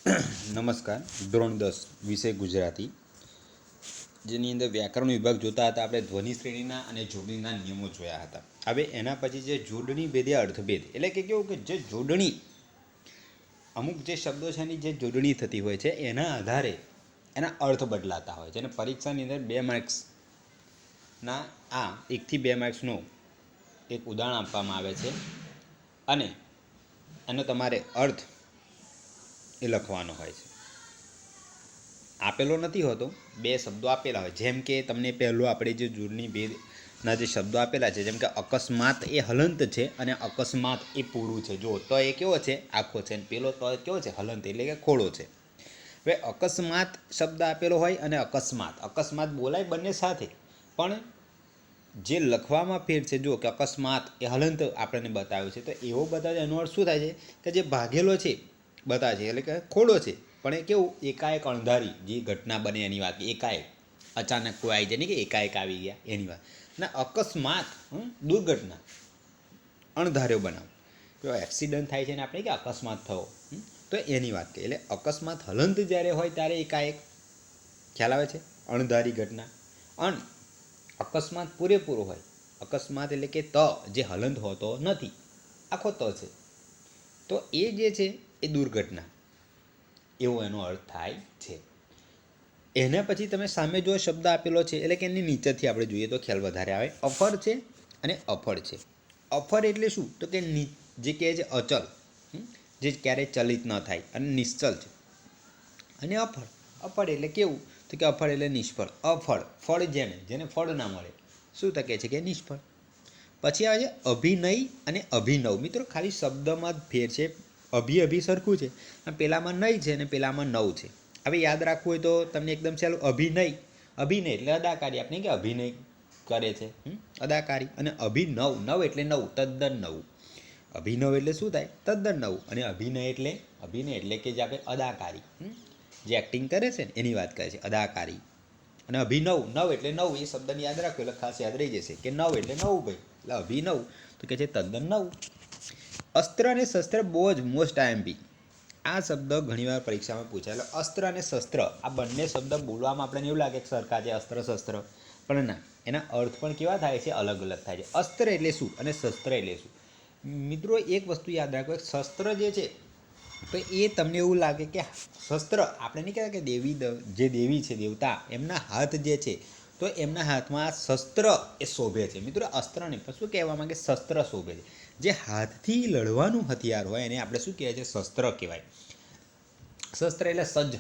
નમસ્કાર. ધોરણ 10 વિષય ગુજરાતી, જેની અંદર વ્યાકરણ વિભાગ જોતા હતા આપણે ધ્વનિ શ્રેણીના અને જોડણીના નિયમો જોયા હતા. હવે એના પછી જે જોડણી ભેદે અર્થભેદ, એટલે કે કેવું કે જે જોડણી અમુક જે શબ્દો છે એની જે જોડણી થતી હોય છે એના આધારે એના અર્થ બદલાતા હોય છે. અને પરીક્ષાની અંદર 2 માર્ક્સના 1 થી 2 માર્ક્સનો એક ઉદાહરણ આપવામાં આવે છે અને એનો તમારે અર્થ એ લખવાનો હોય છે. આપેલો નથી હોતો, 2 શબ્દો આપેલા હોય. જેમ કે તમને પહેલો આપણે જે જોડણી ભેદના જે શબ્દો આપેલા છે, જેમ કે અકસ્માત એ હલંત છે અને અકસ્માત એ પૂરું છે. જો તો એ કેવો છે? આખો છે. અને પેલો તો કેવો છે? હલંત એટલે કે ખોળો છે. હવે અકસ્માત શબ્દ આપેલો હોય અને અકસ્માત બોલાય બંને સાથે, પણ જે લખવામાં ફેર છે. જો કે અકસ્માત એ હલંત આપણને બતાવ્યું છે, તો એવો બતાવે એનો અર્થ શું થાય છે કે જે ભાગેલો છે બતાવે છે, એટલે કે ખોડો છે, પણ એ કેવું એકાએક અણધારી જે ઘટના બને એની વાત, એકાએક અચાનક કોઈ આવી જાય નહીં કે એકાએક આવી ગયા એની વાત. અને અકસ્માત દુર્ઘટના, અણધાર્યો બનાવ, જો એક્સિડન્ટ થાય છે ને આપણે કે અકસ્માત થયો, તો એની વાત કરીએ. એટલે અકસ્માત હલંત જ્યારે હોય ત્યારે એકાએક, ખ્યાલ આવે છે, અણધારી ઘટના. અને અકસ્માત પૂરેપૂરો હોય, અકસ્માત એટલે કે ત જે હલંત હોતો નથી, આખો ત છે, તો એ જે છે એ દુર્ઘટના, એવો એનો અર્થ થાય છે. એના પછી તમે સામે જો શબ્દ આપેલો છે, એટલે કે એની નીચેથી આપણે જોઈએ તો ખ્યાલ વધારે આવે. અફર છે અને અફળ છે. અફર એટલે શું? તો કે જે કહે છે અચલ, જે ક્યારેય ચલિત ન થાય, અને નિશ્ચલ છે. અને અફળ એટલે કેવું? તો કે અફળ એટલે નિષ્ફળ. અફળ, ફળ જેને ફળ ના મળે, શું તકે છે કે નિષ્ફળ. પછી આવે છે અભિનય અને અભિનવ. મિત્રો ખાલી શબ્દમાં જ ફેર છે. અભી સરખું છે, પેલામાં નય છે અને પેલામાં નવ છે. હવે યાદ રાખવું હોય તો તમને એકદમ સહેલું. અભિનય એટલે અદાકારી, આપણે કે અભિનય કરે છે, અદાકારી. અને અભિનવ એટલે નવું, તદ્દન નવું. અભિનવ એટલે શું થાય? તદ્દન નવું. અને અભિનય એટલે કે જે આપણે અદાકારી, જે એક્ટિંગ કરે છે ને એની વાત કરે છે, અદાકારી. અને નવ એટલે નવું. એ શબ્દને યાદ રાખો એટલે ખાસ યાદ રહી જશે કે નવ એટલે નવું ભાઈ. એટલે અભિનવ તો કે છે તદ્દન નવું. અસ્ત્ર અને શસ્ત્ર બહુ જ મોસ્ટ આઈએમપી. આ શબ્દ ઘણીવાર પરીક્ષામાં પૂછાયેલો. અસ્ત્ર અને શસ્ત્ર આ બંને શબ્દ બોલવામાં આપણને એવું લાગે કે સરખા છે, અસ્ત્ર શસ્ત્ર, પણ ના, એના અર્થ પણ કેવા થાય છે? અલગ અલગ થાય છે. અસ્ત્ર એટલે શું અને શસ્ત્ર એટલે શું? મિત્રો એક વસ્તુ યાદ રાખો, શસ્ત્ર જે છે તો એ તમને એવું લાગે કે શસ્ત્ર, આપણે નહીં કહેતા કે દેવી છે, દેવતા, એમના હાથ જે છે, તો એમના હાથમાં શસ્ત્ર એ શોભે છે. મિત્રો અસ્ત્ર નહીં, પણ શું કહેવા માંગે? શસ્ત્ર શોભે છે. જે હાથથી લડવાનું હથિયાર હોય એને આપણે શું કહેવાય છે? શસ્ત્ર કહેવાય. શસ્ત્ર એટલે સજ્જ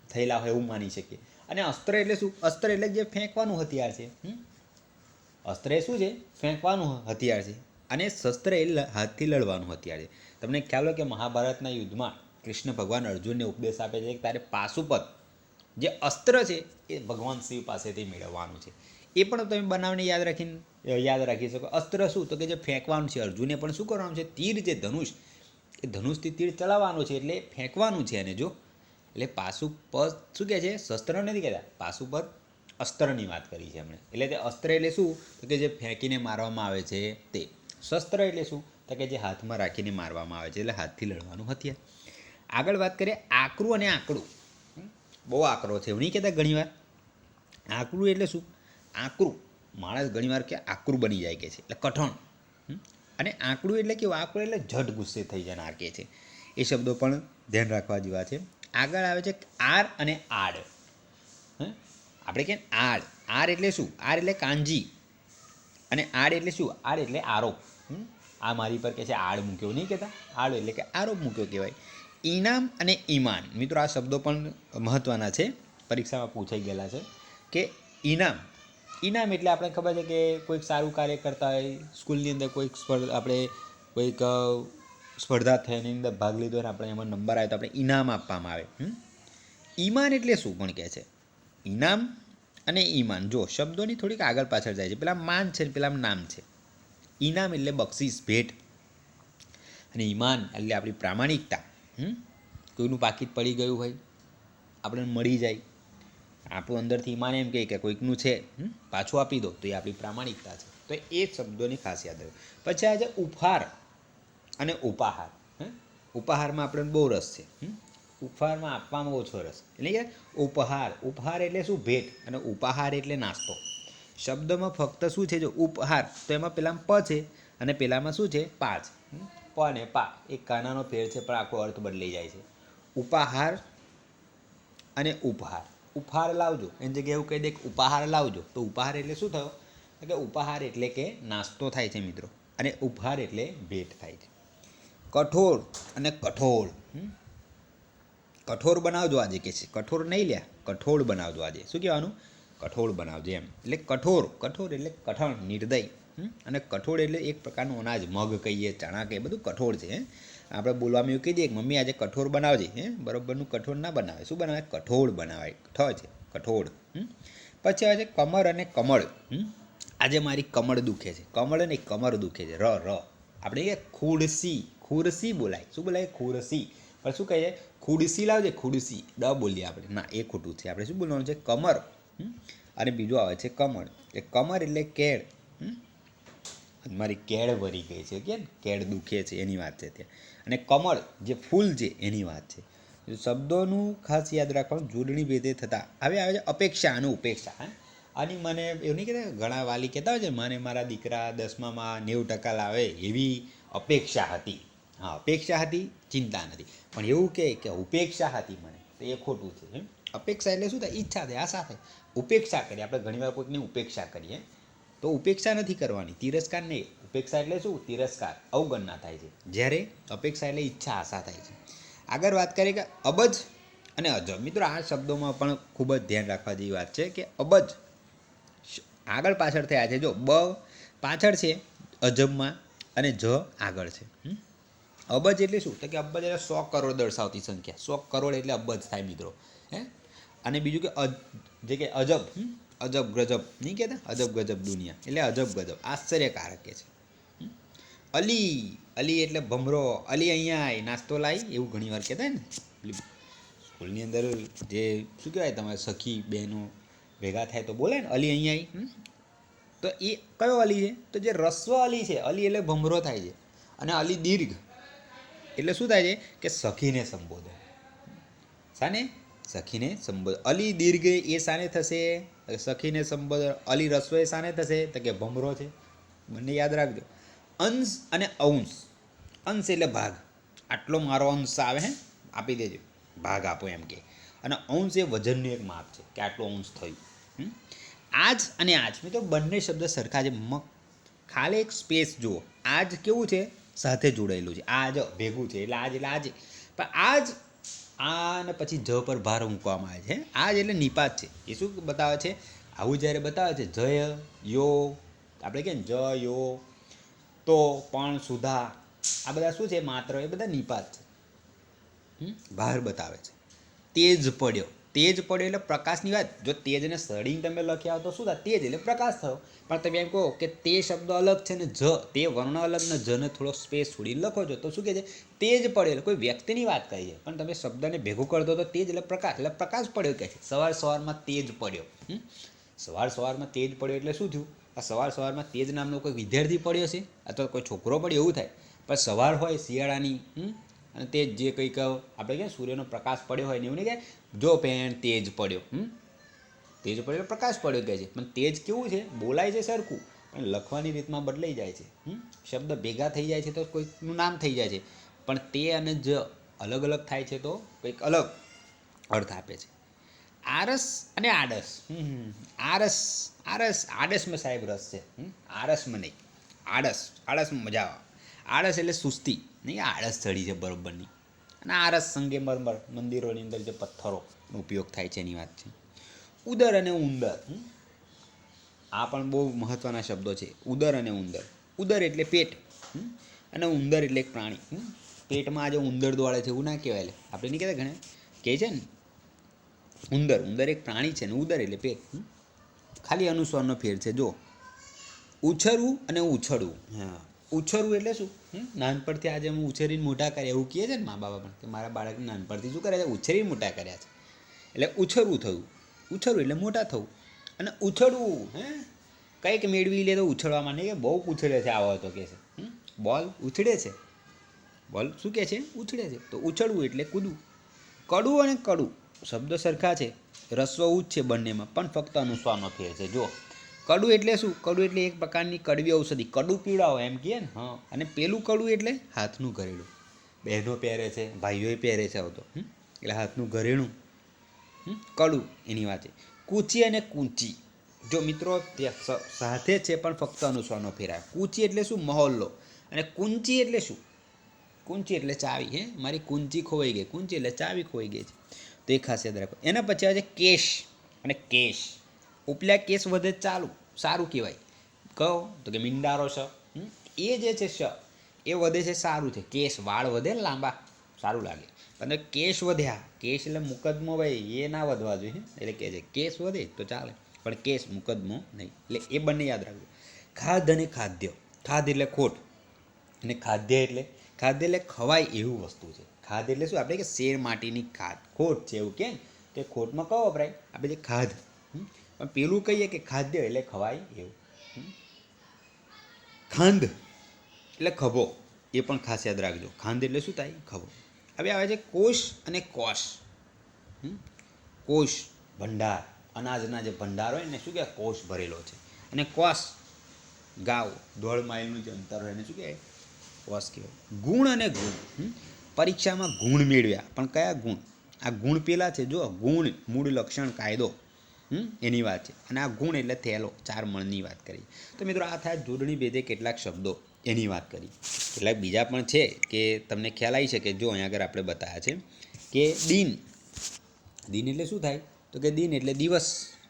થયેલા હોય એવું માની શકીએ. અને અસ્ત્ર એટલે શું? અસ્ત્ર એટલે જે ફેંકવાનું હથિયાર છે. અસ્ત્ર એ શું છે? ફેંકવાનું હથિયાર છે. અને શસ્ત્ર એ હાથથી લડવાનું હથિયાર છે. તમને ખ્યાલ હોય કે મહાભારતના યુદ્ધમાં કૃષ્ણ ભગવાન અર્જુનને ઉપદેશ આપે છે કે તારે પાશુપત જે અસ્ત્ર છે એ ભગવાન શિવ પાસેથી મેળવવાનું છે. એ પણ તમે બનાવને યાદ રાખી શકો. અસ્ત્ર શું? તો કે જે ફેંકવાનું છે. અર્જુને પણ શું કરવાનું છે? તીર જે ધનુષ, એ ધનુષથી તીર ચલાવવાનું છે, એટલે ફેંકવાનું છે એને. જો એટલે પાશુપત શું કહે છે? શસ્ત્ર નથી કહેતા, પાશુપત અસ્ત્રની વાત કરી છે એમણે. એટલે તે અસ્ત્ર એટલે શું? તો કે જે ફેંકીને મારવામાં આવે છે તે. શસ્ત્ર એટલે શું? તો કે જે હાથમાં રાખીને મારવામાં આવે છે, એટલે હાથથી લડવાનું હથિયાર. આગળ વાત કરીએ આકરું અને આકડું. બહુ આકરો છે એવું નહીં કહેતા ઘણીવાર. આકરું એટલે શું? આકરું માણસ ઘણીવાર કે આકરું બની જાય કે છે, એટલે કઠણ. અને આકડું એટલે કેવું? આકડું એટલે ઝટ ગુસ્સે થઈ જાય કે છે. એ શબ્દો પણ ધ્યાન રાખવા જેવા છે. આગળ આવે છે આર અને આડ. આપણે કે આર એટલે શું? આર એટલે કાંજી. અને આડ એટલે શું? આડ એટલે આરોપ. આ મારી પર કે છે આડ મૂક્યો, નહીં કહેતા? આડ એટલે કે આરોપ મૂક્યો કહેવાય. ઇનામ અને ઈમાન. મિત્રો આ શબ્દો પણ મહત્ત્વના છે, પરીક્ષામાં પૂછાઈ ગયેલા છે. કે ઇનામ એટલે આપણે ખબર છે કે કોઈક સારું કાર્ય કરતા હોય, સ્કૂલની અંદર કોઈક સ્પર્ધા થઈ એની અંદર ભાગ લીધો અને આપણે એમાં નંબર આવે તો આપણે ઇનામ આપવામાં આવે. ઈમાન એટલે શું પણ કહે છે? ઇનામ અને ઈમાન, જો શબ્દોની થોડીક આગળ પાછળ જાય છે. પેલા માન છે ને પેલા નામ છે. ઇનામ એટલે બક્ષિસ, ભેટ. અને ઈમાન એટલે આપણી પ્રામાણિકતા. કોઈનું પાકીટ પડી ગયું હોય, આપણે મળી જાય, આપણું અંદરથી ઈમાન એમ કહે કે કોઈકનું છે, પાછું આપી દો, તો એ આપણી પ્રામાણિકતા છે. તો એ શબ્દોની ખાસ યાદ રાખો. પછી આ છે ઉપહાર અને ઉપાહાર. ઉપાહારમાં આપણને બહુ રસ છે. ઉપહારમાં આપવામાં ઓછો રસ. એટલે કે ઉપહાર, ઉપહાર એટલે શું? ભેટ. અને ઉપાહાર એટલે નાસ્તો. શબ્દમાં ફક્ત શું છે? જો ઉપહાર તો એમાં પેલામાં પ છે અને પેલામાં શું છે? પા છે. પ ને પા એક કાનાનો ફેર છે, પણ આખો અર્થ બદલાઈ જાય છે. ઉપાહાર અને ઉપહાર. ઉપહાર લાવજો એની જગ્યાએ એવું કહી દે કે ઉપાહાર લાવજો, તો ઉપહાર એટલે શું થયો? કે ઉપહાર એટલે કે નાસ્તો થાય છે મિત્રો, અને ઉપહાર એટલે ભેટ થાય છે. કઠોળ અને કઠોળ. કઠોળ બનાવજો આજે કે છે, કઠોળ નહીં લ્યા, કઠોળ બનાવજો આજે. શું કહેવાનું? કઠોળ બનાવજો એમ. એટલે કઠોળ, કઠોળ એટલે કઠણ, નિર્દય. અને કઠોળ એટલે એક પ્રકારનું અનાજ, મગ કહીએ, ચણા કહીએ, બધું કઠોળ છે. આપણે બોલવામાં એવું કહી દઈએ કે મમ્મી આજે કઠોળ બનાવજે. બરોબરનું કઠોળ ના બનાવે. શું બનાવે? કઠોળ બનાવાય. ઠ છે, કઠોળ. પછી આવે છે કમર અને કમળ. આજે મારી કમળ દુખે છે. કમળ નહીં, કમર દુખે છે. ર આપણે કે ખુરશી, ખુરશી બોલાય. શું બોલાય? ખુરશી. પણ શું કહીએ? ખુરશી લાવજે, ખુરશી. ડ બોલીએ આપણે. ના, એ ખોટું છે. આપણે શું બોલવાનું છે? કમર. અને બીજું આવે છે કમળ. એ કમર એટલે કેળ. મારી કેળ ભરી ગઈ છે, કે કેળ દુખે છે એની વાત છે ત્યાં. અને કમળ જે ફૂલ છે એની વાત છે. શબ્દોનું ખાસ યાદ રાખવાનું, જોડણી ભેદે થતા. હવે આવે છે અપેક્ષા અને ઉપેક્ષા. આની મને એવું નહીં કહેતા, ઘણા વાલી કહેતા હોય છે મને મારા દીકરા 10માં 90% લાવે એવી અપેક્ષા હતી. હા, અપેક્ષા હતી, ચિંતા નથી. પણ એવું કે ઉપેક્ષા હતી મને, તો એ ખોટું છે. અપેક્ષા એટલે શું થાય? ઈચ્છા થાય, આશા થાય. ઉપેક્ષા કરીએ આપણે ઘણીવાર કોઈકની ઉપેક્ષા કરીએ, તો ઉપેક્ષા નથી કરવાની, તિરસ્કાર નહીં. ઉપેક્ષા એટલે શું? તિરસ્કાર, અવગણના થાય છે. જ્યારે અપેક્ષા એટલે ઈચ્છા, આશા થાય છે. આગળ વાત કરીએ કે અબજ અને અજબ. મિત્રો આ શબ્દોમાં પણ ખૂબ જ ધ્યાન રાખવા જેવી વાત છે કે અબજ આગળ પાછળ થયા છે. જો બ પાછળ છે અજબમાં અને જ આગળ છે. અબજ એટલે શું? તો કે અબજ એટલે 100 કરોડ દર્શાવતી સંખ્યા. 100 કરોડ એટલે અબજ થાય મિત્રો. અને બીજું કે જે કે અજબ, અજબ ગજબ નહીં કહેતા? અજબ ગજબ દુનિયા એટલે અજબ ગજબ, આશ્ચર્યકારક કે છે. અલી, અલી એટલે ભમરો. અલી અહીંયા આય, નાસ્તો લાવી, એવું ઘણી વાર કહેતા ને. સ્કૂલની અંદર જે શું કહેવાય, તમારે સખી બહેનો ભેગા થાય તો બોલે ને અલી અહીંયા આય. તો એ કયો અલી છે? તો જે રસ્વ અલી છે. અલી એટલે ભમરો થાય છે. અને અલી દીર્ઘ એટલે શું થાય છે? કે સખીને સંબોધે. શાને? સખીને સંબોધન. અલી દીર્ઘ એ શાને થશે? સખીને સંબોધન. અલી રસ્વ એ શાને થશે? તો કે ભમરો છે. બંને યાદ રાખજો. અંશ અને અંશ. અંશ એટલે ભાગ. આટલો મારો અંશ આવે, આપી દેજો, ભાગ આપો એમ કે. અને અંશ એ વજનનું એક માપ છે કે આટલો અંશ થયું. આજ અને આજ મિત્રો બંને શબ્દ સરખા છે. ખાલી એક સ્પેસ જુઓ. આજ કેવું છે? સાથે જોડાયેલું છે. આજ ભેગું છે એટલે આજ એટલે આજે. પણ આજ આ ને પછી જ પર ભાર મૂકવામાં આવે છે. આજ એટલે નિપાત છે. એ શું બતાવે છે? આવું જ્યારે બતાવે છે જય, યો, આપણે કહે ને જ, યો, તો, પણ, સુધા, આ બધા શું છે? માત્ર એ બધા નિપાત છે. ભાર બતાવે છે. તેજ પડ્યો. તેજ પડ્યો એટલે પ્રકાશની વાત. જો તેજને સળીને તમે લખ્યા હો તો શું થાય? તેજ એટલે પ્રકાશ થયો. પણ તમે એમ કહો કે તે શબ્દ અલગ છે ને જ, તે વર્ણ અલગ ને જને થોડો સ્પેસ છોડીને લખો છો, તો શું કહે છે? તેજ પડ્યો. કોઈ વ્યક્તિની વાત કરી છે, પણ તમે શબ્દને ભેગું કરી દો તો તેજ એટલે પ્રકાશ પડ્યો કહે છે. સવારમાં તેજ પડ્યો. સવારમાં તેજ પડ્યો એટલે શું થયું? આ સવારમાં તેજ નામનો કોઈ વિદ્યાર્થી પડ્યો છે અથવા કોઈ છોકરો પડ્યો એવું થાય. પણ સવાર હોય શિયાળાની, અને તે જે કંઈક આપણે કહે સૂર્યનો પ્રકાશ પડ્યો હોય ને એવું નહીં કે જો પેન તેજ પડ્યો. તેજ પડ્યો પ્રકાશ પડ્યો કહે છે. પણ તેજ કેવું છે? બોલાય છે સરખું, પણ લખવાની રીતમાં બદલાઈ જાય છે. શબ્દ ભેગા થઈ જાય છે તો કોઈકનું નામ થઈ જાય છે, પણ તે અને જ અલગ અલગ થાય છે તો કંઈક અલગ અર્થ આપે છે. આરસ અને આડસ. આડસમાં સાહેબ રસ છે. આરસમાં નહીં. આળસમાં મજા આવે. આળસ એટલે સુસ્તી નહીં, આળસ ચડી છે બરોબરની. અને આરસ સંગેમરમર, મંદિરોની અંદર જે પથ્થરોનો ઉપયોગ થાય છે એની વાત છે. ઉદર અને ઉંદર. આ પણ બહુ મહત્ત્વના શબ્દો છે. ઉદર અને ઉંદર. ઉદર એટલે પેટ, અને ઉંદર એટલે એક પ્રાણી. પેટમાં આજે ઉંદર દોડે છે એવું ના કહેવાય. આપણે નહીં કહેતા ઘણા કહે છે ને ઉંદર એક પ્રાણી છે ને ઉદર એટલે પેટ. ખાલી અનુસ્વારનો ફેર છે. જો ઉછરવું અને ઉછળવું. હા, ઉછરવું એટલે શું? નાનપણથી આજે અમે ઉછેરીને મોટા કર્યા એવું કહે છે ને મા બાપા પણ, કે મારા બાળકને નાનપણથી શું કર્યા છે? ઉછેરીને મોટા કર્યા છે. એટલે ઉછરવું થયું. ઉછરવું એટલે મોટા થવું. અને ઉછળવું, કંઈક મેળવી લે તો ઉછળવામાં નહીં કે બહુ ઉછળે છે આવો તો કહે છે. બોલ ઉછળે છે. બોલ શું કહે છે? ઉછળે છે. તો ઉછળવું એટલે કૂદવું. કડું અને કડું શબ્દ સરખા છે, રસ્વ ઉચ્ચ છે બંનેમાં, પણ ફક્ત અનુસ્વારનો ફેર છે. જો કડું એટલે શું? કડું એટલે એક પ્રકારની કડવી ઔષધિ, કડું પીવડાવો એમ કહે ને. હા, અને પેલું કડું એટલે હાથનું ઘરેણું. બહેનો પહેરે છે, ભાઈઓએ પહેરે છે, આવતો એટલે હાથનું ઘરેણું કડું એની વાત છે. કૂચી અને કૂંચી, જો મિત્રો સાથે છે પણ ફક્ત અનુસ્વારનો ફેરાય. કૂચી એટલે શું? મહોલ્લો. અને કુંચી એટલે શું? કુંચી એટલે ચાવી. હે, મારી કુંચી ખોવાઈ ગઈ. કુંચી એટલે ચાવી ખોવાઈ ગઈ છે. તો એ ખાસ યાદ રાખો. એના પછી આવે છે કેશ અને કેશ. ઉપલા કેસ વધે ચાલુ, સારું કહેવાય. કહો તો કે મીંડારો શ, એ જે છે શ એ વધે છે, સારું છે. કેશ, વાળ વધે ને લાંબા, સારું લાગે. અને કેશ વધ્યા, કેશ એટલે મુકદમો, ભાઈ એ ના વધવા જોઈએ. એટલે કે છે કેશ વધે તો ચાલે, પણ કેશ મુકદમો નહીં. એટલે એ બંને યાદ રાખજો. ખાધ અને ખાદ્ય. ખાધ એટલે ખોટ, અને ખાદ્ય એટલે ખવાય એવું વસ્તુ છે. ખાધ એટલે શું? આપણે કે શેર માટીની ખાધ, ખોટ છે એવું કે. તે ખોટમાં કહો વપરાય આપણે જે ખાધ, પણ પેલું કહીએ કે ખાદ્ય એટલે ખવાય એવું. ખાંડ એટલે ખભો, એ પણ ખાસ યાદ રાખજો. ખાંડ એટલે શું થાય? ખભો. હવે આવે છે કોષ અને કોષ. કોષ ભંડાર, અનાજના જે ભંડાર હોય ને શું કહેવાય? કોષ ભરેલો છે. અને કોષ ગાવ, 1.5 માઇલનું જે અંતર હોય એને શું કહેવાય? કોષ કહેવાય. ગુણ અને ગુણ, પરીક્ષામાં ગુણ મેળવ્યા, પણ કયા ગુણ? આ ગુણ પેલા છે જો, ગુણ મૂળ લક્ષણ કાયદો એની વાત છે. અને આ ગુણ એટલે થેલો, 4 મણની વાત કરી. તો મિત્રો આ થાય જોડણી ભેદે કેટલાક શબ્દો એની વાત કરી. કેટલાક બીજા પણ છે કે તમને ખ્યાલ આવી શકે. જો અહીંયા આગળ આપણે બતાવ્યા છે કે દિન. દિન એટલે શું થાય? તો કે દિન એટલે દિવસ,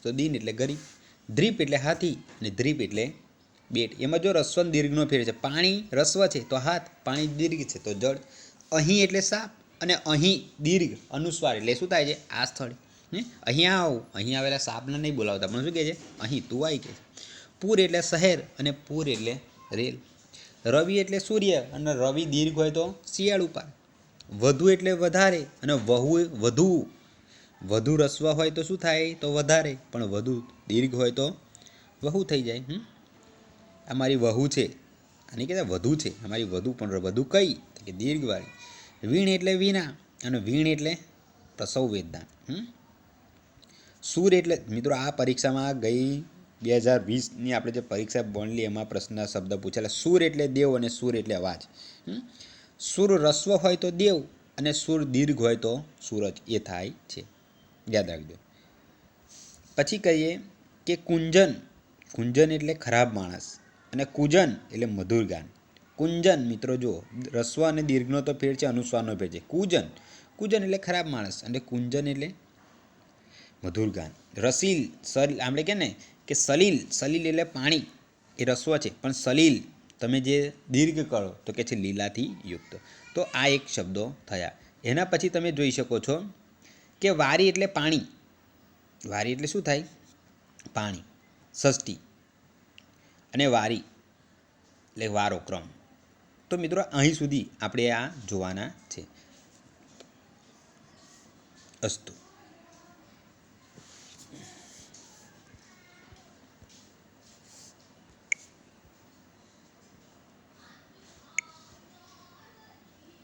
તો દિન એટલે ગરીબ. દ્રીપ એટલે હાથી, અને દ્રીપ એટલે બેટ. એમાં જો રસ્વ દીર્ઘનો ફેર છે. પાણી રસ્વ છે તો હાથ, પાણી દીર્ઘ છે તો જળ. અહીં એટલે સાપ, અને અહીં દીર્ઘ અનુસ્વાર એટલે શું થાય છે? આ સ્થળ. અહીંયા આવું, અહીં આવેલા સાપને નહીં બોલાવતા, પણ શું કહે છે? અહીં તું આવી કે. પૂર એટલે શહેર, અને પૂર એટલે રેલ. રવિ એટલે સૂર્ય, અને રવિ દીર્ઘ હોય તો શિયાળ ઉપર. વધુ એટલે વધારે, અને વધુ રસ્વ હોય તો શું થાય? તો વધારે, પણ વધુ દીર્ઘ હોય તો વહુ થઈ જાય. અમારી વહુ છે, આની કહેતા વધુ છે, અમારી વધુ, પણ વધુ કઈ? તો કે દીર્ઘવાળી. વીણ એટલે વીણા, અને વીણ એટલે પ્રસવ વેદના. સૂર એટલે મિત્રો આ પરીક્ષામાં ગઈ 2020ની આપણે જે પરીક્ષા બોર્ડની એમાં પ્રશ્ન શબ્દ પૂછેલા. સૂર એટલે દેવ, અને સૂર એટલે અવાજ. સૂર રસ્વ હોય તો દેવ, અને સૂર દીર્ઘ હોય તો સૂરજ. એ થાય છે, યાદ રાખજો. પછી કહીએ કે કુંજન. કુંજન એટલે ખરાબ માણસ, અને કુજન એટલે મધુર ગાન. કુંજન મિત્રો જો રસ્વ અને દીર્ઘનો તો ફેર છે, અનુસ્વારનો ફેર છે. કુજન એટલે ખરાબ માણસ, અને કુંજન એટલે મધુર ગાન. રસીલ, આપણે કે ને કે સલીલ. સલીલ એટલે પાણી, એ રસ્વ છે, પણ સલીલ તમે જે દીર્ઘ કરો તો કે છે લીલાથી યુક્ત. તો આ એક શબ્દો થયા. એના પછી તમે જોઈ શકો છો કે વારી એટલે પાણી. વારી એટલે શું થાય? પાણી. ષષ્ઠી અને વારી એટલે વારો, ક્રમ. તો મિત્રો અહીં સુધી આપણે આ જોવાના છે. અસ્તુ.